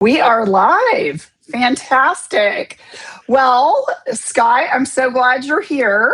We are live. Fantastic. Well, Skye, I'm so glad you're here.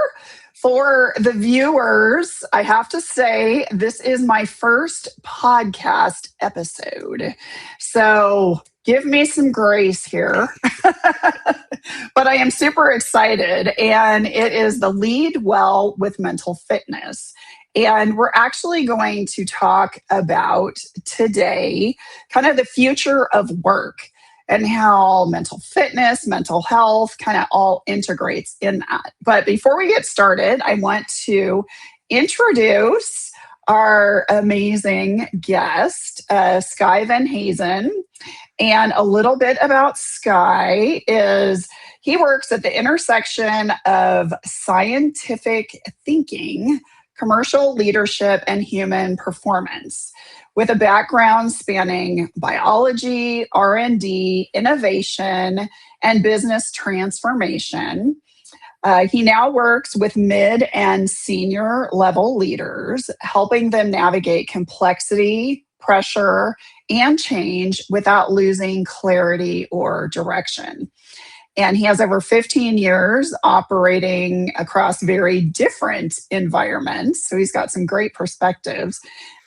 For the viewers, I have to say, this is my first podcast episode. So give me some grace here. But I am super excited, and it is the Lead Well with Mental Fitness. And we're actually going to talk about today kind of the future of work and how mental fitness, mental health kind of all integrates in that. But before we get started, I want to introduce our amazing guest, Skye Van Heyzen. And a little bit about Skye is he works at the intersection of scientific thinking, commercial leadership, and human performance, with a background spanning biology, R&D, innovation, and business transformation. He now works with mid and senior level leaders, helping them navigate complexity, pressure, and change without losing clarity or direction. And he has over 15 years operating across very different environments. So he's got some great perspectives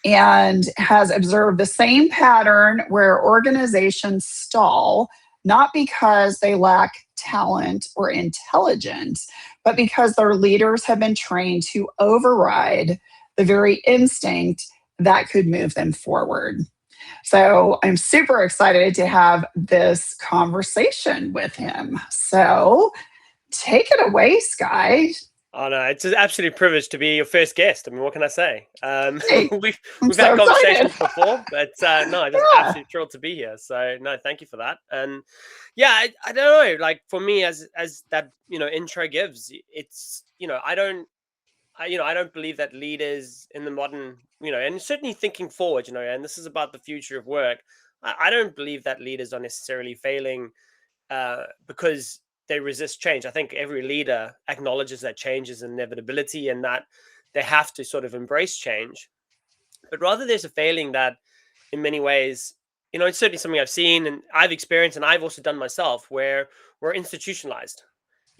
and has observed the same pattern where organizations stall, not because they lack talent or intelligence, but because their leaders have been trained to override the very instinct that could move them forward. So I'm super excited to have this conversation with him. So take it away, Skye. Oh no, it's an absolute privilege to be your first guest. I mean, what can I say? Hey, we've so had conversations excited. before, but no, I'm just Yeah. absolutely thrilled to be here. So no, thank you for that. And yeah, I don't know, like for me, as that intro gives, it's I don't believe that leaders in the modern and certainly thinking forward, and this is about the future of work. I don't believe that leaders are necessarily failing because they resist change. I think every leader acknowledges that change is an inevitability and that they have to sort of embrace change. But rather, there's a failing that, in many ways, it's certainly something I've seen and I've experienced, and I've also done myself, where we're institutionalized.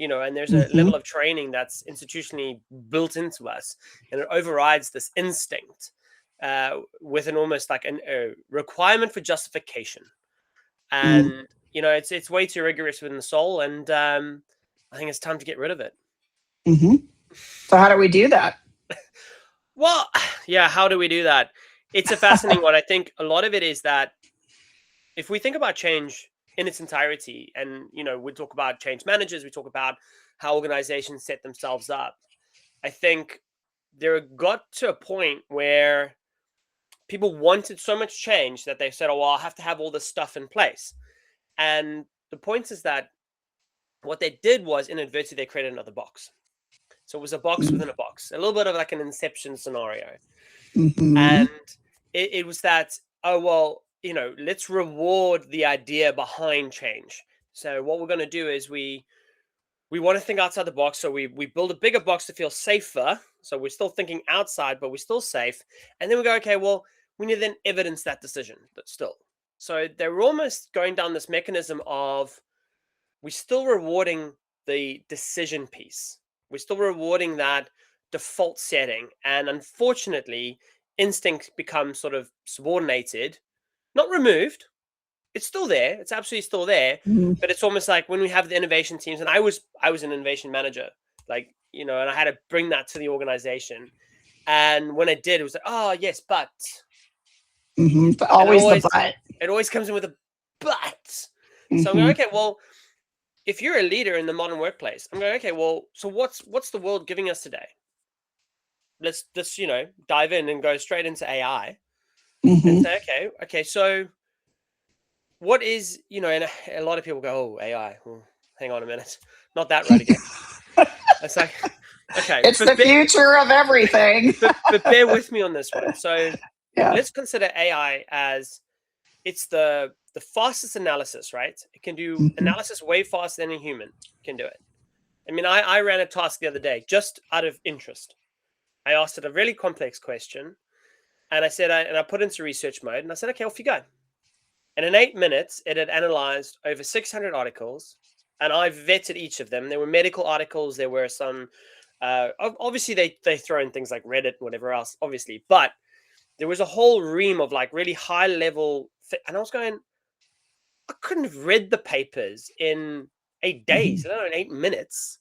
And there's a level of training that's institutionally built into us, and it overrides this instinct with an almost like a requirement for justification. And it's way too rigorous within the soul, and I think it's time to get rid of it. So how do we do that? Well, yeah, how do we do that? It's a fascinating one. I think a lot of it is that if we think about change in its entirety, and we talk about change managers, we talk about how organizations set themselves up. I think there got to a point where people wanted so much change that they said, "Oh, well, I'll have to have all this stuff in place." And the point is that what they did was inadvertently they created another box. So it was a box within a box, a little bit of like an Inception scenario. And it was that, oh, well, let's reward the idea behind change. So what we're going to do is we want to think outside the box. So we build a bigger box to feel safer. So we're still thinking outside, but we're still safe. And then we go, okay, well, we need to then evidence that decision still. So they're almost going down this mechanism of we're still rewarding the decision piece. We're still rewarding that default setting. And unfortunately, instinct becomes sort of subordinated, not removed. It's still there. It's absolutely still there. But it's almost like when we have the innovation teams, and I was an innovation manager, and I had to bring that to the organization. And when I did, it was like, oh, yes, but. But always the but. It always comes in with a but. So I'm going, okay, well, if you're a leader in the modern workplace, I'm going, okay, well, so what's the world giving us today? Let's dive in and go straight into AI and say, okay, so what is, and a lot of people go, oh, AI, well, hang on a minute, not that right again. It's like, okay. It's the future of everything. but bear with me on this one. So let's consider AI as it's the fastest analysis, right? It can do analysis way faster than a human can do it. I mean, I ran a task the other day just out of interest. I asked it a really complex question, and I said, I put into research mode, and I said, okay, off you go. And in 8 minutes, it had analyzed over 600 articles, and I vetted each of them. There were medical articles. There were some, obviously they throw in things like Reddit and whatever else, obviously, but there was a whole ream of like really high level, and I was going, I couldn't have read the papers in 8 days, let alone 8 minutes.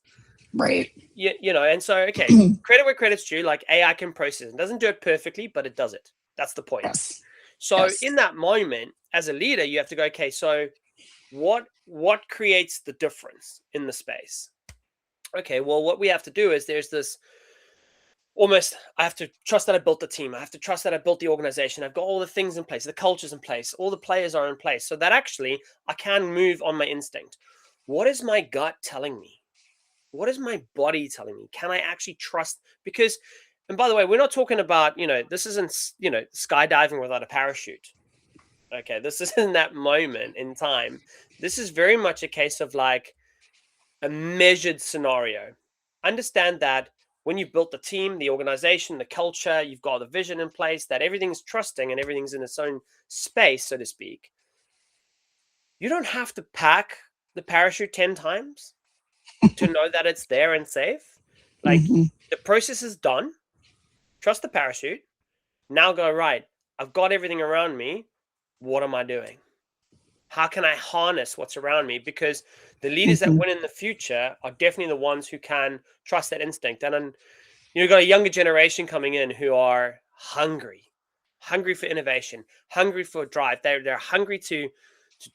Right. You know, and so, okay, credit where credit's due, like AI can process. It doesn't do it perfectly, but it does it. That's the point. Yes. So Yes. in that moment, as a leader, you have to go, okay, so what creates the difference in the space? Okay, well, what we have to do is there's this almost, I have to trust that I built the team. I have to trust that I built the organization. I've got all the things in place, the culture's in place, all the players are in place, so that actually I can move on my instinct. What is my gut telling me? What is my body telling me? Can I actually trust? Because, and by the way, we're not talking about, you know, this isn't, you know, skydiving without a parachute. Okay, this isn't that moment in time. This is very much a case of like a measured scenario. Understand that when you've built the team, the organization, the culture, you've got the vision in place, that everything's trusting and everything's in its own space, so to speak. You don't have to pack the parachute 10 times to know that it's there and safe. Like the process is done. Trust the parachute. Now go, right, I've got everything around me. What am I doing? How can I harness what's around me? Because the leaders that win in the future are definitely the ones who can trust that instinct. And you've got a younger generation coming in who are hungry for innovation, hungry for drive. They're hungry to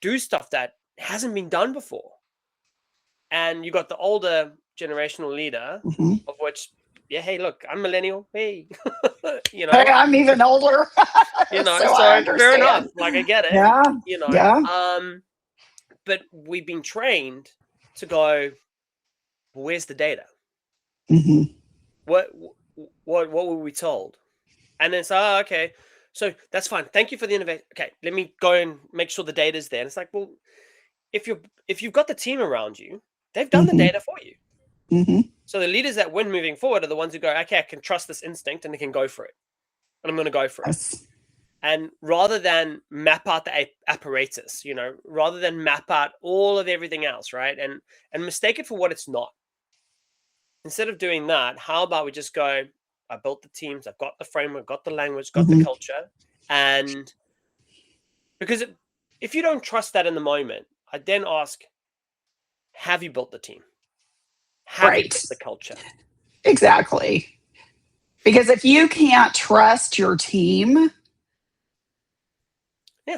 do stuff that hasn't been done before. And you got the older generational leader, of which, yeah, hey, look, I'm millennial. Hey, you know, hey, I'm even older. you know, so so fair enough. Like, I get it. Yeah. You know, Yeah. but we've been trained to go, where's the data? What were we told? And then so, okay, so that's fine. Thank you for the innovation. Okay, let me go and make sure the data's there. And it's like, well, if you've got the team around you, they've done the data for you. So the leaders that win moving forward are the ones who go, okay, I can trust this instinct and they can go for it. And I'm going to go for it. And rather than map out the apparatus, you know, rather than map out all of everything else, right? And mistake it for what it's not. Instead of doing that, how about we just go, I built the teams, I've got the framework, got the language, got the culture. And because if you don't trust that in the moment, I then ask, have you built the team? Have you built the culture? Exactly. Because if you can't trust your team,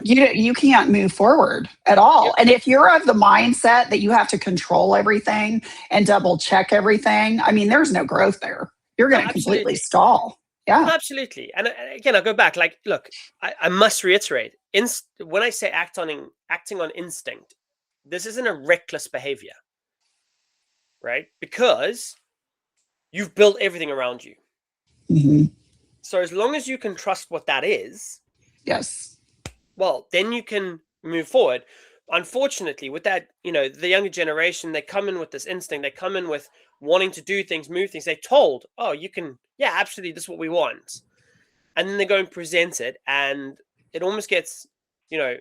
you can't move forward at all. And if you're of the mindset that you have to control everything and double check everything, I mean, there's no growth there. You're going to completely stall. Yeah. Absolutely. And again, I'll go back. Like, look, I must reiterate, when I say acting on instinct, this isn't a reckless behavior, right? Because you've built everything around you. So as long as you can trust what that is, yes, well, then you can move forward. Unfortunately, with that, you know, the younger generation, they come in with this instinct. They come in with wanting to do things, move things. They're told, oh, you can, yeah, absolutely, this is what we want. And then they go and present it, and it almost gets, you know,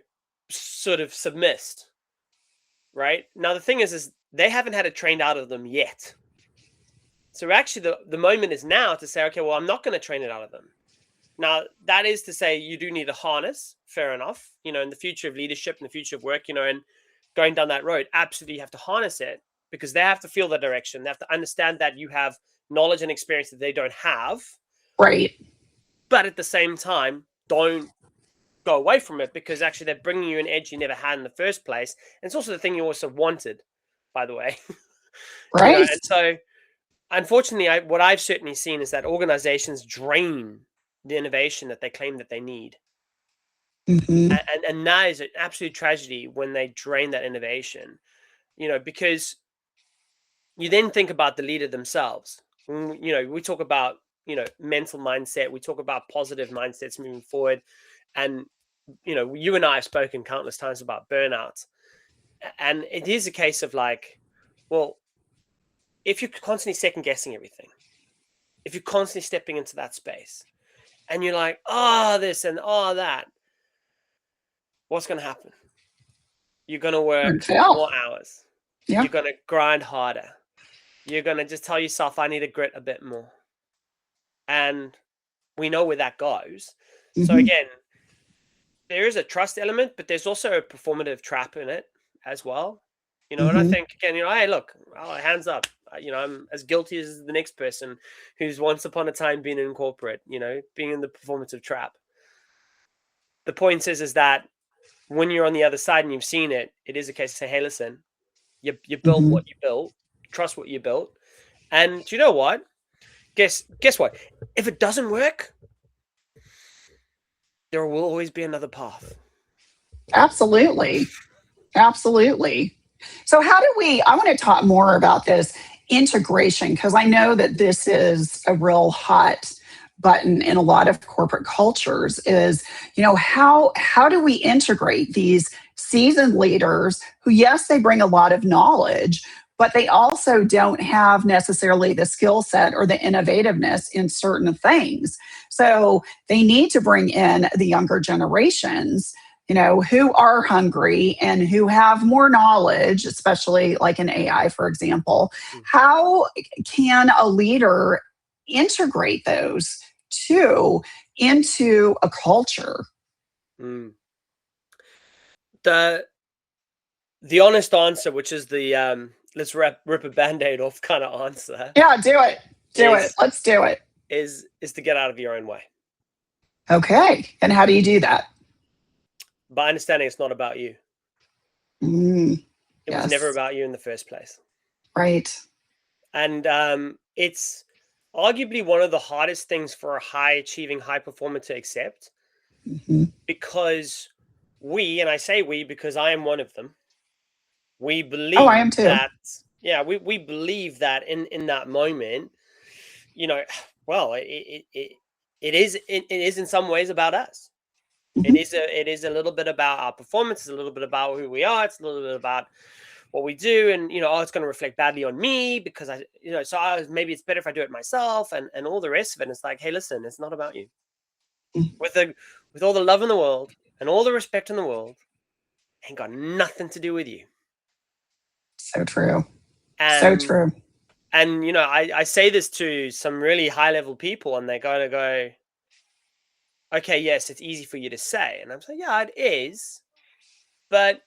sort of submissed, right? Now, the thing is they haven't had it trained out of them yet. So actually, the moment is now to say, okay, well, I'm not going to train it out of them. Now, that is to say you do need a harness, fair enough, you know, in the future of leadership, in the future of work, you know, and going down that road, absolutely you have to harness it because they have to feel the direction. They have to understand that you have knowledge and experience that they don't have. Right. But at the same time, don't go away from it because actually they're bringing you an edge you never had in the first place. And it's also the thing you also wanted, by the way. Right. You know, and so, unfortunately, what I've certainly seen is that organizations drain the innovation that they claim that they need. And that is an absolute tragedy when they drain that innovation, you know, because you then think about the leader themselves. You know, we talk about, you know, mental mindset. We talk about positive mindsets moving forward. And, you know, you and I have spoken countless times about burnout. And it is a case of like, well, if you're constantly second guessing everything, if you're constantly stepping into that space and you're like, oh, this and oh, that, what's going to happen? You're going to work Fail. more hours. Yeah. You're going to grind harder. You're going to just tell yourself, I need to grit a bit more. And we know where that goes. So again, there is a trust element, but there's also a performative trap in it as well. You know, and I think, again, you know, hey, look, hands up. You know, I'm as guilty as the next person who's once upon a time been in corporate, you know, being in the performative trap. The point is that when you're on the other side and you've seen it, it is a case to say, hey, listen, you built what you built, trust what you built. And do you know what? Guess what? If it doesn't work, there will always be another path. Absolutely. Absolutely. So how do I want to talk more about this integration, because I know that this is a real hot button in a lot of corporate cultures is, you know, how do we integrate these seasoned leaders who, yes, they bring a lot of knowledge, but they also don't have necessarily the skill set or the innovativeness in certain things. So they need to bring in the younger generations, you know, who are hungry and who have more knowledge, especially like in AI, for example. How can a leader integrate those two into a culture? The honest answer, which is the let's rip a band-aid off kind of answer. Yeah, do it. Let's do it. Is to get out of your own way. Okay. And how do you do that? By understanding it's not about you. It was never about you in the first place. Right. And it's arguably one of the hardest things for a high-achieving, high performer to accept, because we, and I say we because I am one of them, we believe I am too. that, we believe that in that moment, you know, well, it is in some ways about us. It is a little bit about our performance. It's a little bit about who we are. It's a little bit about what we do, and you know, it's going to reflect badly on me because maybe it's better if I do it myself, and all the rest of it. And it's like, hey, listen, it's not about you. With all the love in the world and all the respect in the world, it ain't got nothing to do with you. So true. So true. And you know, I say this to some really high level people, and they go, okay, yes, it's easy for you to say. And I'm saying, yeah, it is. But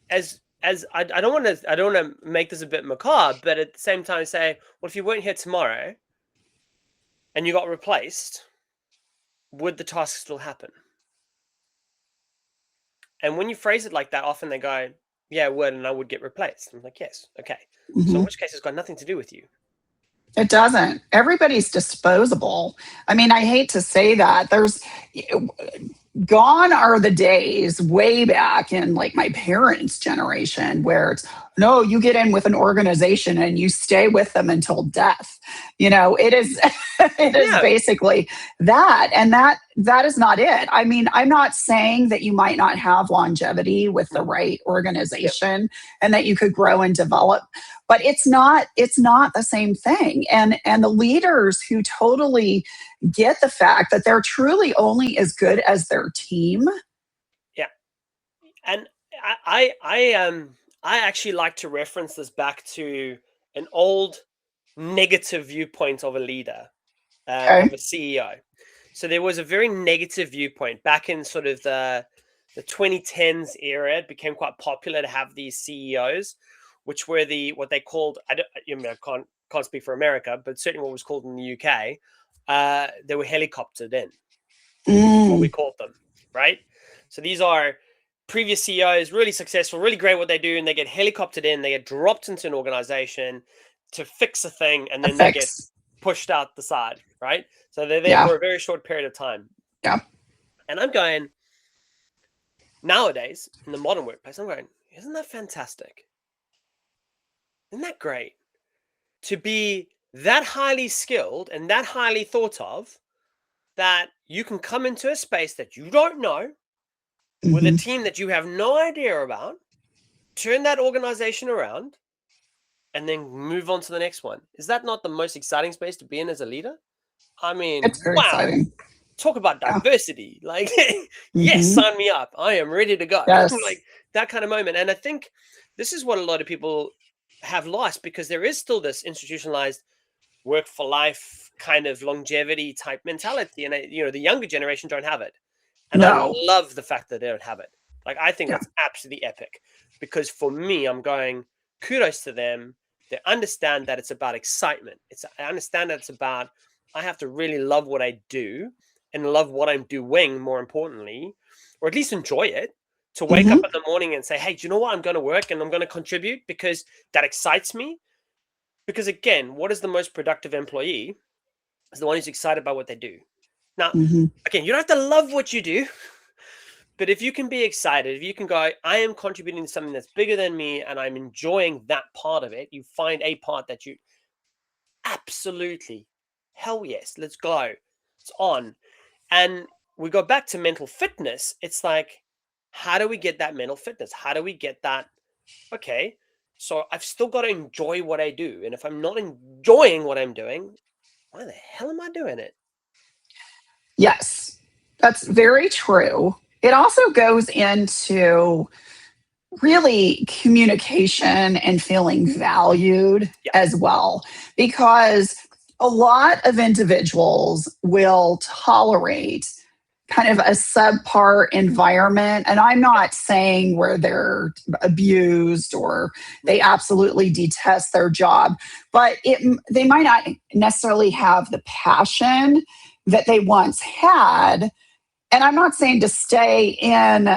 as I don't want to make this a bit macabre, but at the same time say, well, if you weren't here tomorrow and you got replaced, would the task still happen? And when you phrase it like that, often they go, yeah, it would, and I would get replaced. I'm like, yes, okay. So in which case it's got nothing to do with you. It doesn't. Everybody's disposable. I mean, I hate to say that. Gone are the days way back in like my parents' generation where it's, no, you get in with an organization and you stay with them until death. You know, it is basically that. And that is not it. I mean, I'm not saying that you might not have longevity with the right organization and that you could grow and develop, but it's not the same thing. And the leaders who totally get the fact that they're truly only as good as their team. Yeah. And I actually like to reference this back to an old negative viewpoint of a leader, of a CEO. So there was a very negative viewpoint back in sort of the 2010s era. It became quite popular to have these CEOs, which were what they called, I can't speak for America, but certainly what was called in the UK, they were helicoptered in. What we called them, right? So these are previous CEOs, really successful, really great what they do, and they get helicoptered in, they get dropped into an organization to fix a thing, and then they get pushed out the side, right? So they're there for a very short period of time. Yeah. And I'm going, nowadays, in the modern workplace, I'm going, isn't that fantastic? Isn't that great? To be that highly skilled and that highly thought of, that you can come into a space that you don't know, with a team that you have no idea about, turn that organization around, and then move on to the next one. Is that not the most exciting space to be in as a leader? I mean, it's very exciting. talk about Yeah. diversity. Like, yes, sign me up. I am ready to go. Yes. Like that kind of moment. And I think this is what a lot of people have lost, because there is still this institutionalized work for life kind of longevity type mentality. And, the younger generation don't have it. And I No. love the fact that they don't have it. Like, I think Yeah. that's absolutely epic, because for me, I'm going, kudos to them. They understand that it's about excitement. I understand that it's about, I have to really love what I do and love what I'm doing, more importantly, or at least enjoy it, to wake up in the morning and say, hey, do you know what? I'm going to work and I'm going to contribute because that excites me. Because again, what is the most productive employee? Is the one who's excited about what they do. Now, again, you don't have to love what you do, but if you can be excited, if you can go, I am contributing to something that's bigger than me and I'm enjoying that part of it, you find a part that you absolutely, hell yes, let's go. It's on. And we go back to mental fitness. It's like, how do we get that mental fitness? How do we get that? Okay, so I've still got to enjoy what I do. And if I'm not enjoying what I'm doing, why the hell am I doing it? Yes, that's very true. It also goes into really communication and feeling valued as well, because a lot of individuals will tolerate kind of a subpar environment. And I'm not saying where they're abused or they absolutely detest their job, but they might not necessarily have the passion that they once had. And I'm not saying to stay in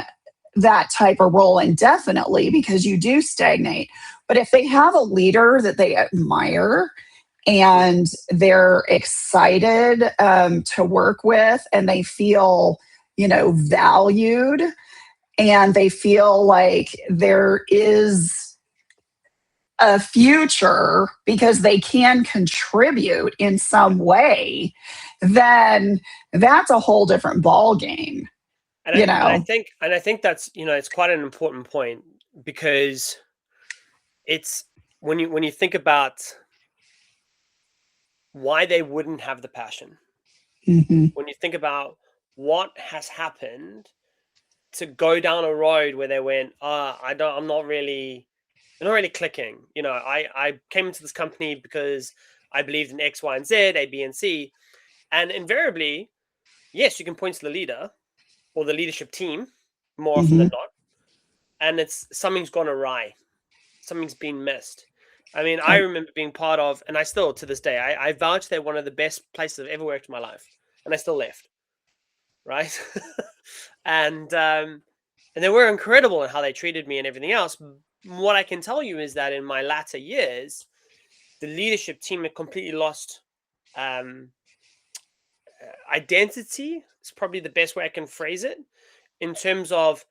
that type of role indefinitely, because you do stagnate. But if they have a leader that they admire and they're excited to work with, and they feel, valued, and they feel like there is a future because they can contribute in some way, then that's a whole different ball game. And I think that's, it's quite an important point, because it's when you think about why they wouldn't have the passion, when you think about what has happened to go down a road where they went, I'm not really clicking. I came into this company because I believed in X, Y, and Z, A, B, and C. And invariably, yes, you can point to the leader or the leadership team more often than not. And it's something's gone awry. Something's been missed. I mean, I remember being part of, and I still, to this day, I vouch they're one of the best places I've ever worked in my life. And I still left. Right. And they were incredible in how they treated me and everything else. What I can tell you is that in my latter years, the leadership team had completely lost identity. It's probably the best way I can phrase it, in terms of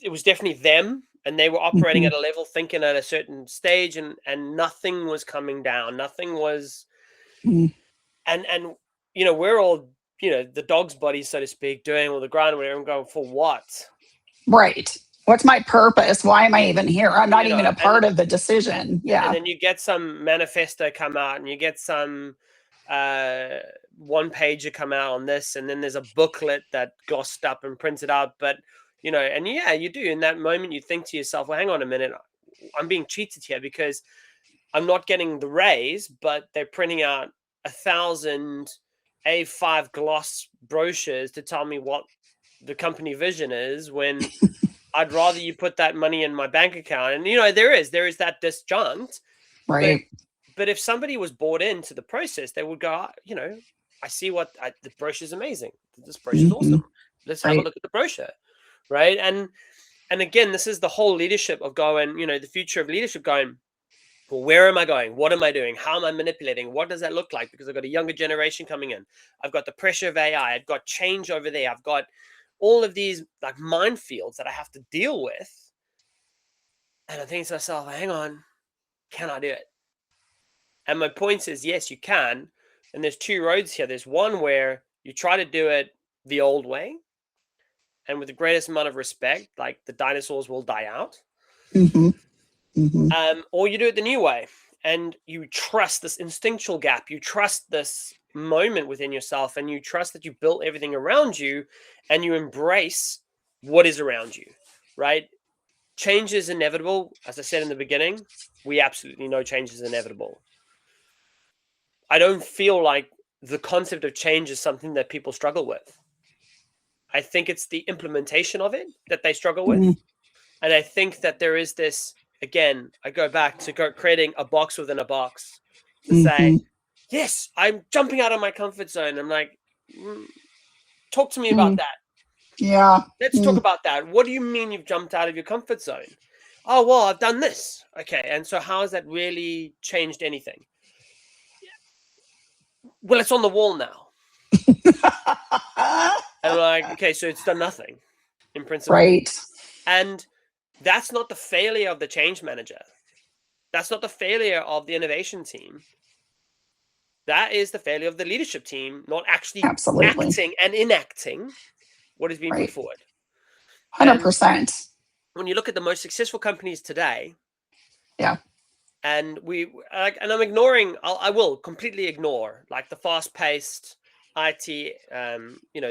it was definitely them, and they were operating at a level, thinking at a certain stage, and nothing was coming down. Nothing was, and we're all, the dog's body, so to speak, doing all the grind, whatever, and going, for what? Right. What's my purpose? Why am I even here? I'm not even a part of the decision. Yeah. And then you get some manifesto come out, and you get some one pager come out on this, and then there's a booklet that glossed up and printed out. But and you do, in that moment you think to yourself, well, hang on a minute, I'm being cheated here, because I'm not getting the raise, but they're printing out 1,000 A5 gloss brochures to tell me what the company vision is, when I'd rather you put that money in my bank account. And there is that disjunct, right? But if somebody was bought into the process, they would go, I see the brochure is amazing. This brochure is awesome. Let's have a look at the brochure, right? And again, this is the whole leadership of going, the future of leadership going, well, where am I going? What am I doing? How am I manipulating? What does that look like? Because I've got a younger generation coming in. I've got the pressure of AI. I've got change over there. I've got all of these like minefields that I have to deal with. And I think to myself, hang on, can I do it? And my point is, yes, you can. And there's two roads here. There's one where you try to do it the old way, and with the greatest amount of respect, like the dinosaurs will die out. Or you do it the new way, and you trust this instinctual gap. You trust this moment within yourself, and you trust that you built everything around you, and you embrace what is around you, right? Change is inevitable. As I said in the beginning, we absolutely know change is inevitable. I don't feel like the concept of change is something that people struggle with. I think it's the implementation of it that they struggle with. Mm, And I think that there is this, again, I go back to creating a box within a box to say, mhm, yes, I'm jumping out of my comfort zone. I'm like, talk to me about mm, that. yeah. Let's talk about that. What do you mean you've jumped out of your comfort zone? Oh, well, I've done this. Okay. And so how has that really changed anything? Well, it's on the wall now. And I'm like, okay, so it's done nothing in principle. Right. And that's not the failure of the change manager. That's not the failure of the innovation team. That is the failure of the leadership team, not actually Absolutely. acting and enacting what is being put Right. forward. And 100%. when you look at the most successful companies today, Yeah. and I'm ignoring, I will completely ignore like the fast-paced IT,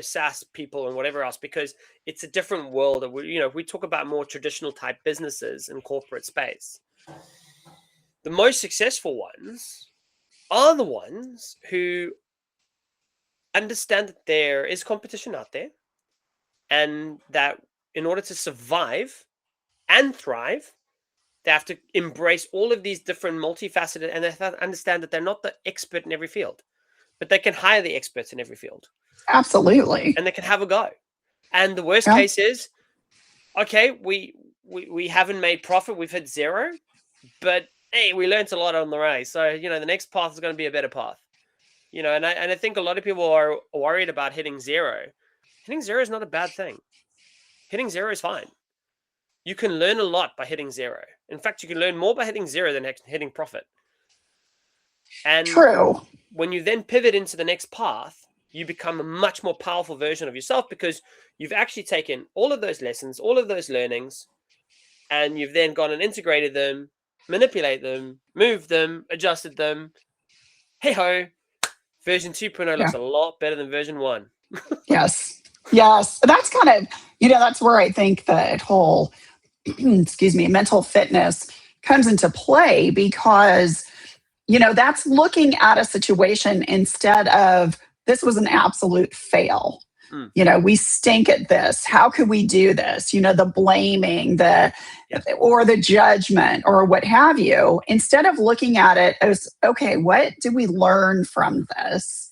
SaaS people and whatever else, because it's a different world. We talk about more traditional type businesses in corporate space. The most successful ones are the ones who understand that there is competition out there, and that in order to survive and thrive, they have to embrace all of these different multifaceted, and they understand that they're not the expert in every field, but they can hire the experts in every field, Absolutely. and they can have a go. And the worst Yeah. case is, okay, we haven't made profit, we've hit zero, but hey, we learned a lot on the way. So the next path is going to be a better path. And I think a lot of people are worried about hitting zero. Hitting zero is not a bad thing. Hitting zero is fine. You can learn a lot by hitting zero. In fact, you can learn more by hitting zero than hitting profit. And True. when you then pivot into the next path, you become a much more powerful version of yourself, because you've actually taken all of those lessons, all of those learnings, and you've then gone and integrated them, manipulated them, moved them, adjusted them. Hey ho, version 2.0 looks Yeah. a lot better than version 1. Yes. Yes. That's kind of, that's where I think that whole, excuse me, mental fitness comes into play, because, that's looking at a situation instead of this was an absolute fail. We stink at this. How could we do this? The blaming, or the judgment or what have you, instead of looking at it as, okay, what did we learn from this?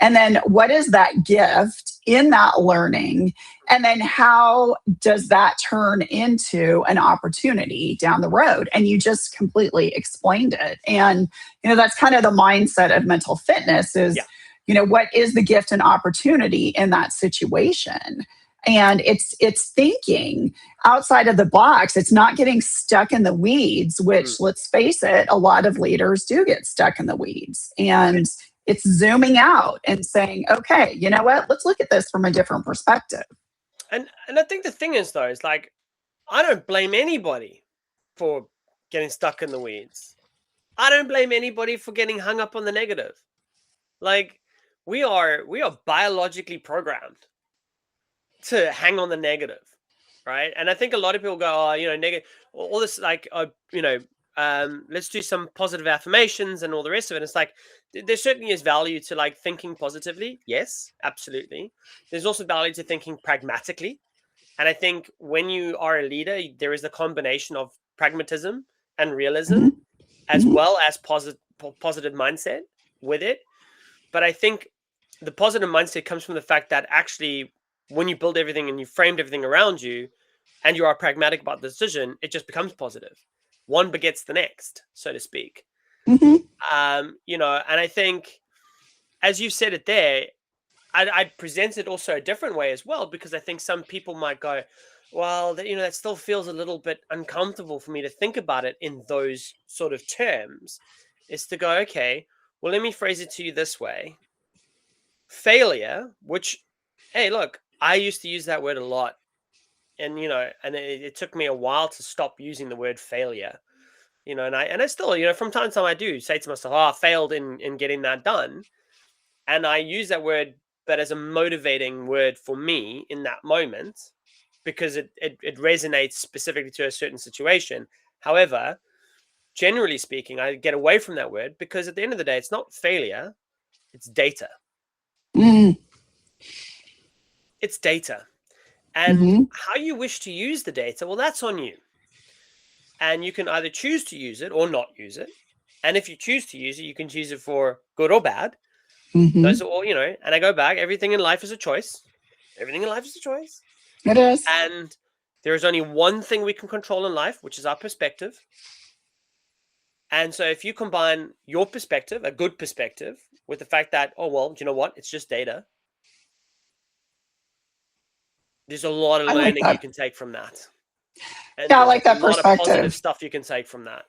And then what is that gift in that learning? And then how does that turn into an opportunity down the road? And you just completely explained it. And, that's kind of the mindset of mental fitness is, what is the gift and opportunity in that situation? And it's thinking outside of the box. It's not getting stuck in the weeds, which, let's face it, a lot of leaders do get stuck in the weeds. And it's zooming out and saying, okay, you know what? Let's look at this from a different perspective. And I think the thing is, though, is like, I don't blame anybody for getting stuck in the weeds. I don't blame anybody for getting hung up on the negative. Like, we are biologically programmed to hang on the negative, right? And I think a lot of people go, oh, negative, all this, like, let's do some positive affirmations and all the rest of it. It's like, there certainly is value to like thinking positively. Yes, absolutely. There's also value to thinking pragmatically. And I think when you are a leader, there is a combination of pragmatism and realism, as well as positive mindset with it. But I think the positive mindset comes from the fact that actually, when you build everything and you framed everything around you, and you are pragmatic about the decision, it just becomes positive. One begets the next, so to speak. And I think, as you said it there, I present it also a different way as well, because I think some people might go, well, that still feels a little bit uncomfortable for me to think about it in those sort of terms. Is to go, okay, well, let me phrase it to you this way. Failure, which, hey, look, I used to use that word a lot. And, it took me a while to stop using the word failure, and I still, from time to time I do say to myself, I failed in getting that done. And I use that word, but as a motivating word for me in that moment, because it resonates specifically to a certain situation. However, generally speaking, I get away from that word because at the end of the day, it's not failure, it's data. Mm. It's data. And Mm-hmm. how you wish to use the data, well, that's on you. And you can either choose to use it or not use it. And if you choose to use it, you can choose it for good or bad. Mm-hmm. Those are all, and I go back, everything in life is a choice. Everything in life is a choice. It is. And there is only one thing we can control in life, which is our perspective. And so if you combine your perspective, a good perspective, with the fact that, oh, well, do you know what? It's just data. There's a lot of I like learning you that. can take from that. And Yeah, I there's like a that lot of positive perspective. stuff you can take from that.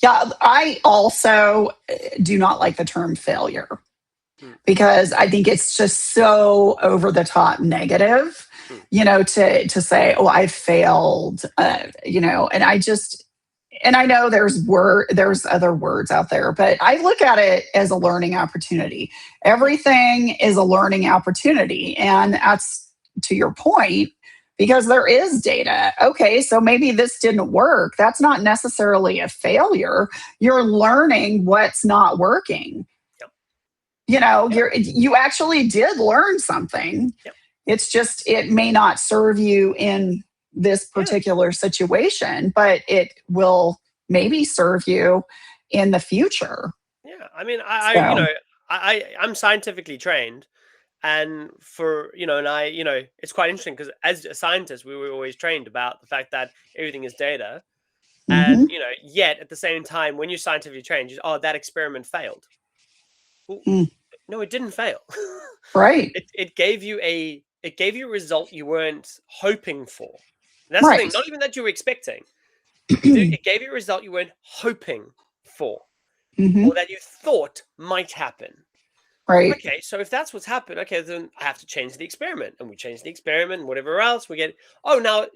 Yeah, I also do not like the term failure Hmm. because I think it's just so over the top negative, to say, oh, I failed, and I know there's other words out there, but I look at it as a learning opportunity. Everything is a learning opportunity. And that's to your point, because there is data. Okay, so maybe this didn't work. That's not necessarily a failure. You're learning what's not working. Yep. You actually did learn something. Yep. It's just it may not serve you in this particular situation, but it will maybe serve you in the future. Yeah. I mean, So, I'm scientifically trained. And it's quite interesting because as a scientist, we were always trained about the fact that everything is data. And, mhm, yet at the same time, when you're scientifically trained, that experiment failed. Well, mm, no, it didn't fail. right, It gave you a result you weren't hoping for. And that's the thing, right. not even that you were expecting. It gave you a result you weren't hoping for, or Mhm, that you thought might happen. right. Okay, so if that's what's happened, okay, then I have to change the experiment, and we change the experiment, and whatever else we get. Oh, now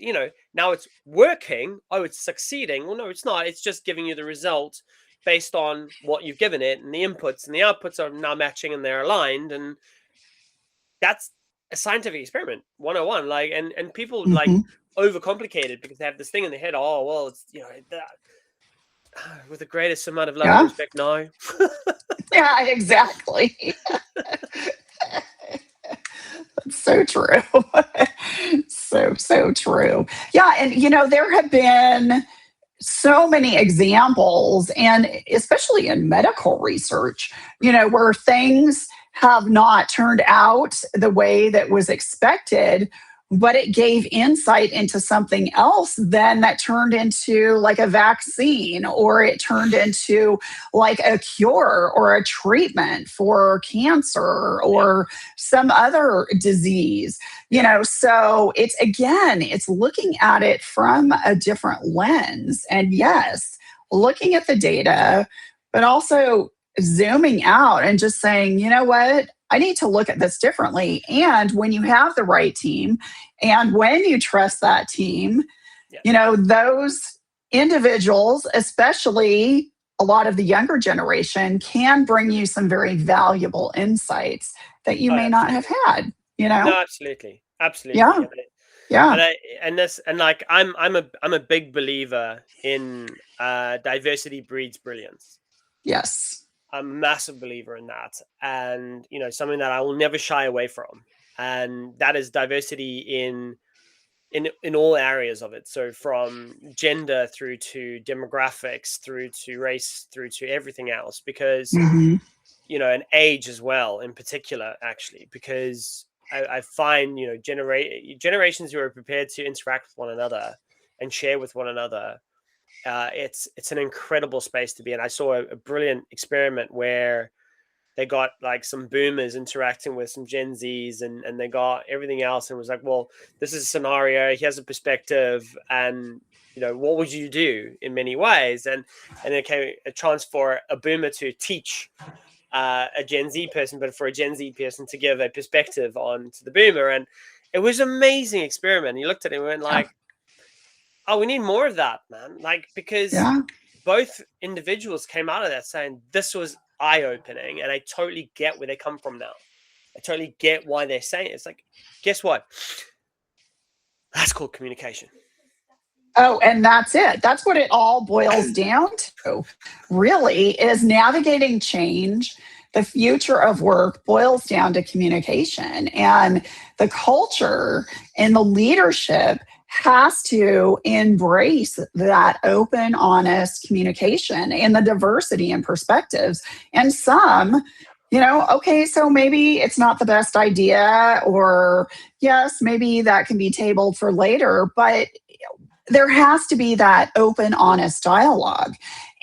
it's working. Oh, it's succeeding. Well, no, it's not. It's just giving you the result based on what you've given it, and the inputs and the outputs are now matching and they're aligned, and that's a scientific experiment 101. Like, and people like Mhm. overcomplicate it because they have this thing in their head. Oh, well, it's with the greatest amount of love and Yeah, respect, no. yeah, exactly. That's so true. So true. Yeah, and there have been so many examples, and especially in medical research, where things have not turned out the way that was expected, but it gave insight into something else then that turned into like a vaccine, or it turned into like a cure or a treatment for cancer Yeah, or some other disease. yeah, So it's looking at it from a different lens, and yes, looking at the data, but also zooming out and just saying, you know what, I need to look at this differently. And when you have the right team, and when you trust that team, yeah. those individuals, especially a lot of the younger generation, can bring you some very valuable insights that you Oh, may not have absolutely. had, No, absolutely, absolutely. Yeah, yeah, I'm a big believer in diversity breeds brilliance. yes. I'm a massive believer in that, and something that I will never shy away from, and that is diversity in all areas of it. So from gender through to demographics, through to race, through to everything else, because Hmm. and age as well, in particular, actually, because I find generations who are prepared to interact with one another and share with one another. It's an incredible space to be in. I saw a brilliant experiment where they got like some boomers interacting with some Gen Zs, and they got everything else, and was like, well, this is a scenario, he has a perspective, and what would you do in many ways, and it came a chance for a boomer to teach a Gen Z person, but for a Gen Z person to give a perspective on to the boomer. And it was an amazing experiment. You looked at it and went Yeah, like, oh, we need more of that, man. Like, because yeah, both individuals came out of that saying this was eye-opening, and I totally get where they come from now. I totally get why they're saying it. It's like, guess what? That's called communication. Oh, and that's it. That's what it all boils down to, really, is navigating change. The future of work boils down to communication, and the culture and the leadership has to embrace that open, honest communication and the diversity in perspectives. And some, okay, so maybe it's not the best idea, or yes, maybe that can be tabled for later, but there has to be that open, honest dialogue.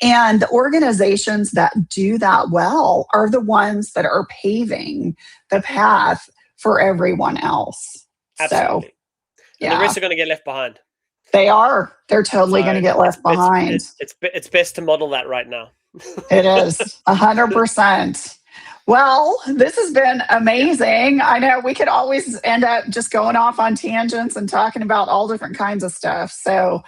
And the organizations that do that well are the ones that are paving the path for everyone else. Absolutely. So, and the rest are going to get left behind. They are. They're totally going to get left behind. It's best to model that right now. It is 100%. Well, this has been amazing. I know we could always end up just going off on tangents and talking about all different kinds of stuff. So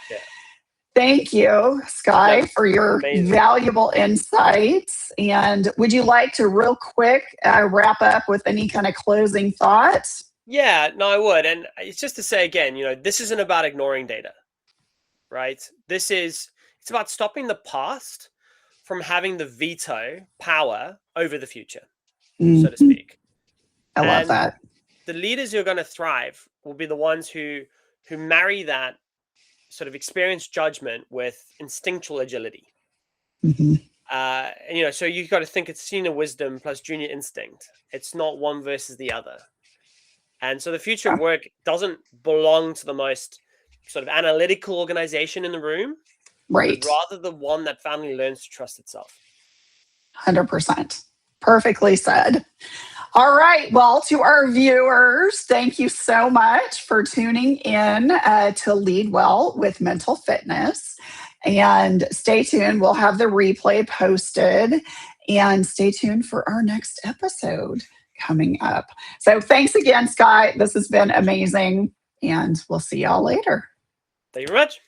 thank you, Skye, for your valuable insights. And would you like to real quick wrap up with any kind of closing thoughts? Yeah, no, I would. And it's just to say again, this isn't about ignoring data, right? It's about stopping the past from having the veto power over the future, so to speak. I love that. The leaders who are going to thrive will be the ones who marry that sort of experienced judgment with instinctual agility. So you've got to think it's senior wisdom plus junior instinct. It's not one versus the other. And so the future of work doesn't belong to the most sort of analytical organization in the room, right? But rather the one that finally learns to trust itself. 100%. Perfectly said. All right. Well, to our viewers, thank you so much for tuning in to Lead Well with Mental Fitness. And stay tuned. We'll have the replay posted. And stay tuned for our next episode coming up. So thanks again, Skye. This has been amazing. And we'll see y'all later. Thank you very much.